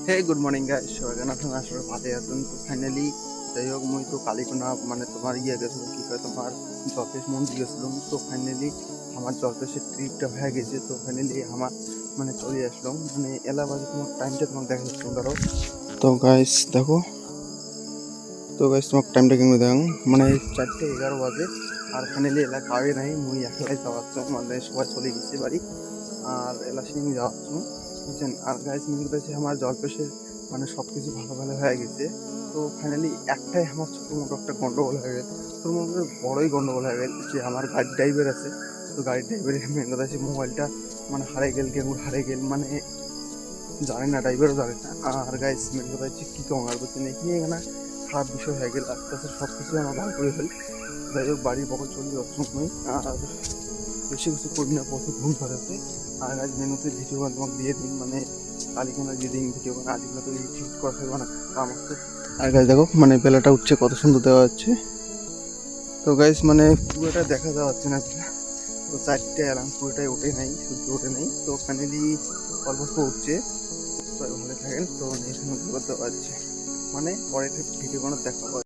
হে good morning guys, সবাই কেন তুমি আসলে ভালো আছেন? তো ফাইনালি যাই হোক মুই তো কালিকোনা মানে তোমার গেছিলাম, কি কয় তোমার জলপেশ মন্দির গেছিলাম। তো ফাইনালি আমার জলপেশের ট্রিপটা হয়ে গেছে। তো ফাইনালি আমার মানে চলে আসলাম, মানে এলা বাজে তোমার টাইমটা তোমাকে দেখা যাচ্ছে ধরো। তো গাইস দেখো, তো গাইস তোমার টাইমটা কেমন দেখো, মানে 4:11 বাজে। আর ফাইনালি এলা কাউে নাই, মুই একলাই যাওয়াচ্ছ, মানে সবাই চলে গেছে বাড়ি। আর এলা সিং যাওয়াচ্ছ বুঝছেন। আর গাইস মেন কথা হচ্ছে আমার জলপেশের মানে সব কিছু ভালো ভালো হয়ে গেছে। তো ফাইনালি একটাই আমার ছোটো মোটো একটা গন্ডগোল হয়ে গেল, ছোটো মোটো বড়োই গন্ডগোল হয়ে গেল যে আমার গাড়ির ড্রাইভার আছে। তো গাড়ির ড্রাইভারের মেন কথা হচ্ছে মোবাইলটা মানে হারিয়ে গেল, কেমন হারিয়ে গেল মানে জানি না, ড্রাইভারও জানে না। আর গাইস মেন কথা হচ্ছে কী কম আর বলছেন এখানে এখানে খারাপ বিষয় হয়ে গেল, আস্তে আস্তে সব কিছুই আমার ভালো করে ফেল। যাই হোক বাড়ির পকর চলে যাওয়ার সময় আর বেশি কিছু করি না, প্রচুর ঘুম ধরেছে। আর আজ মেনুতে ভিডিও বান তোমাকে দিয়ে দিন, মানে কালিকোনা দিয়ে দিন ভিডিও বান, আজগুলো তো ঠিক করা থাকবে না, কাম আছে। আর গাছ দেখো মানে বেলাটা উঠছে, কত সুন্দর দেওয়া হচ্ছে। তো গাইস মানে পুরোটা দেখা যাচ্ছে না বেলা। তো 4টে অ্যালার্ম পুরোটাই ওঠে নাই, সূর্য ওঠে নাই। তো ফাইনালি অল্প অল্প উঠছে। সবাই ভালো থাকেন। তো নেক্সট মধ্যে করতে পারছে, মানে পরের ভিডিও কোনো দেখা